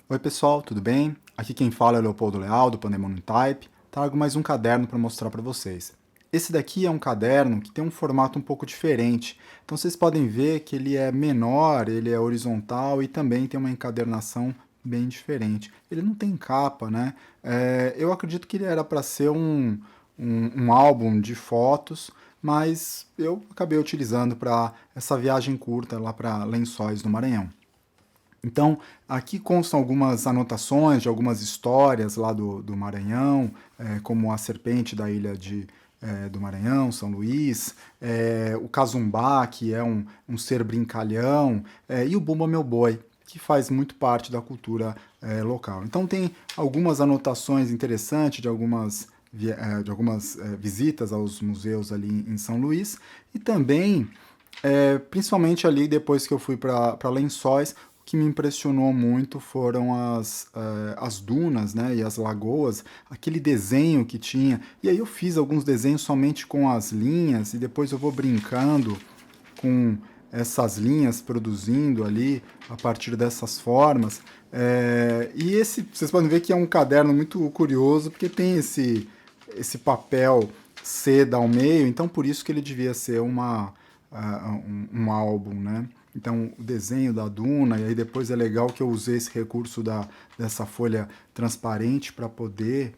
Oi pessoal, tudo bem? Aqui quem fala é Leopoldo Leal, do Pandemonium Type. Trago mais um caderno para mostrar para vocês. Esse daqui é um caderno que tem um formato um pouco diferente. Então vocês podem ver que ele é menor, ele é horizontal e também tem uma encadernação bem diferente. Ele não tem capa, né? Eu acredito que ele era para ser um álbum de fotos, mas eu acabei utilizando para essa viagem curta lá para Lençóis do Maranhão. Então, aqui constam algumas anotações de algumas histórias lá do Maranhão, como a serpente da ilha do Maranhão, São Luís, o Cazumbá, que é um ser brincalhão, e o Bumba Meu Boi, que faz muito parte da cultura local. Então, tem algumas anotações interessantes de algumas visitas aos museus ali em São Luís, e também principalmente ali depois que eu fui para Lençóis, o que me impressionou muito foram as dunas, né, e as lagoas, aquele desenho que tinha. E aí eu fiz alguns desenhos somente com as linhas e depois eu vou brincando com essas linhas produzindo ali a partir dessas formas. E esse, vocês podem ver que é um caderno muito curioso, porque tem esse papel seda ao meio, então por isso que ele devia ser um álbum, né? Então, o desenho da duna, e aí depois é legal que eu usei esse recurso dessa folha transparente para poder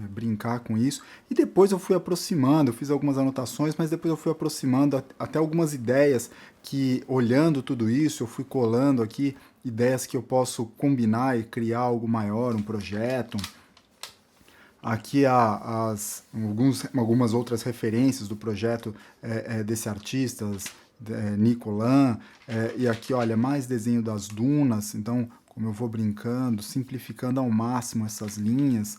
brincar com isso. E depois eu fui aproximando, eu fiz algumas anotações, mas depois eu fui aproximando até algumas ideias que, olhando tudo isso, eu fui colando aqui ideias que eu posso combinar e criar algo maior, um projeto. Aqui há algumas outras referências do projeto desse artista, Nicolan, e aqui, olha, mais desenho das dunas, então, como eu vou brincando, simplificando ao máximo essas linhas,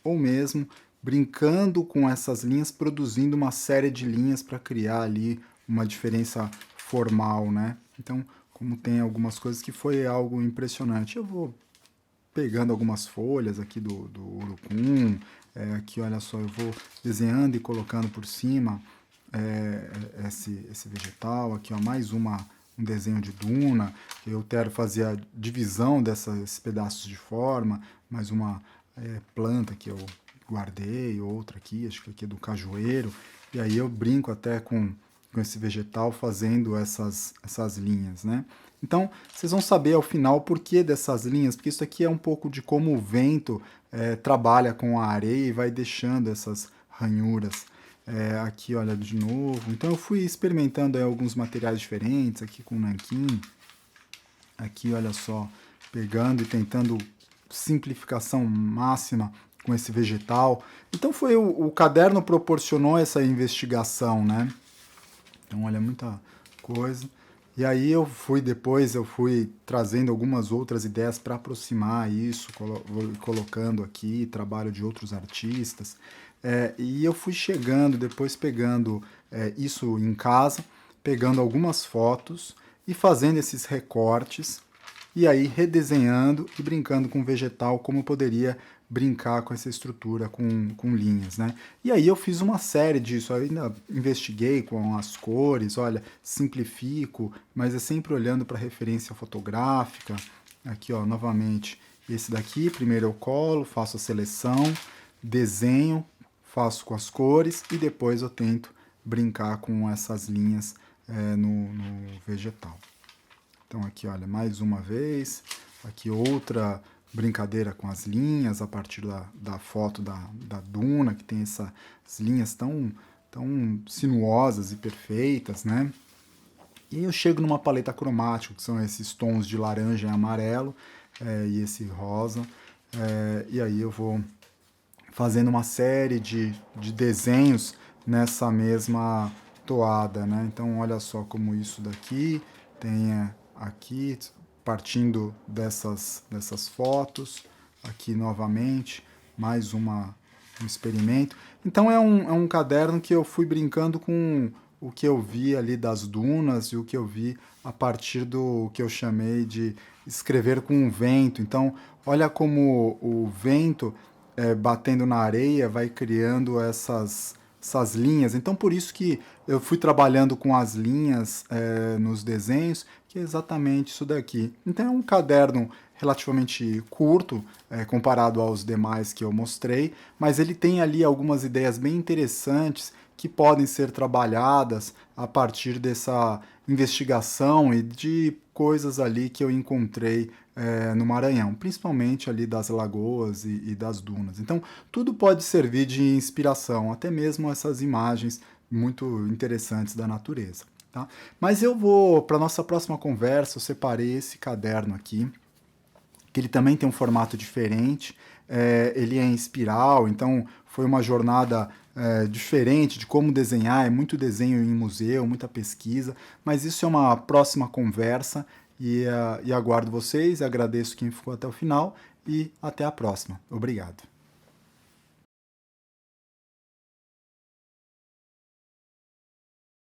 ou mesmo brincando com essas linhas, produzindo uma série de linhas para criar ali uma diferença formal, né? Então, como tem algumas coisas que foi algo impressionante. Eu vou pegando algumas folhas aqui do urucum. Aqui, olha só, eu vou desenhando e colocando por cima esse vegetal. Aqui, ó, um desenho de duna. Eu quero fazer a divisão desses pedaços de forma. Mais uma planta que eu guardei, outra aqui, acho que aqui é do cajueiro. E aí eu brinco até com esse vegetal fazendo essas linhas, né? Então, vocês vão saber ao final o porquê dessas linhas, porque isso aqui é um pouco de como o vento trabalha com a areia e vai deixando essas ranhuras. Aqui, olha, de novo. Então, eu fui experimentando alguns materiais diferentes, aqui com nanquim. Aqui, olha só, pegando e tentando simplificação máxima com esse vegetal. Então, o caderno proporcionou essa investigação, né? Então, olha, muita coisa. E aí eu fui trazendo algumas outras ideias para aproximar isso, vou colocando aqui trabalho de outros artistas. E eu fui chegando, depois pegando isso em casa, pegando algumas fotos e fazendo esses recortes e aí redesenhando e brincando com vegetal, como eu poderia brincar com essa estrutura com linhas, né? E aí eu fiz uma série disso, eu ainda investiguei com as cores, olha, simplifico, mas é sempre olhando para referência fotográfica. Aqui, ó, novamente, esse daqui, primeiro eu colo, faço a seleção, desenho, faço com as cores e depois eu tento brincar com essas linhas no vegetal. Então aqui, olha, mais uma vez, aqui outra brincadeira com as linhas a partir da foto da duna, que tem essas linhas tão sinuosas e perfeitas, né? E aí eu chego numa paleta cromática, que são esses tons de laranja e amarelo, e esse rosa, e aí eu vou fazendo uma série de desenhos nessa mesma toada, né? Então olha só como isso daqui tem aqui, partindo dessas fotos, aqui novamente, mais um experimento. Então é um caderno que eu fui brincando com o que eu vi ali das dunas e o que eu vi a partir do que eu chamei de escrever com o vento. Então, olha como o vento batendo na areia vai criando essas linhas. Então, por isso que eu fui trabalhando com as linhas nos desenhos, que é exatamente isso daqui. Então, é um caderno relativamente curto, comparado aos demais que eu mostrei, mas ele tem ali algumas ideias bem interessantes que podem ser trabalhadas a partir dessa investigação e de coisas ali que eu encontrei no Maranhão, principalmente ali das lagoas e das dunas. Então, tudo pode servir de inspiração, até mesmo essas imagens muito interessantes da natureza. Tá? Mas eu vou, para nossa próxima conversa, eu separei esse caderno aqui, que ele também tem um formato diferente, ele é em espiral, então foi uma jornada diferente de como desenhar, é muito desenho em museu, muita pesquisa, mas isso é uma próxima conversa e aguardo vocês, agradeço quem ficou até o final e até a próxima. Obrigado.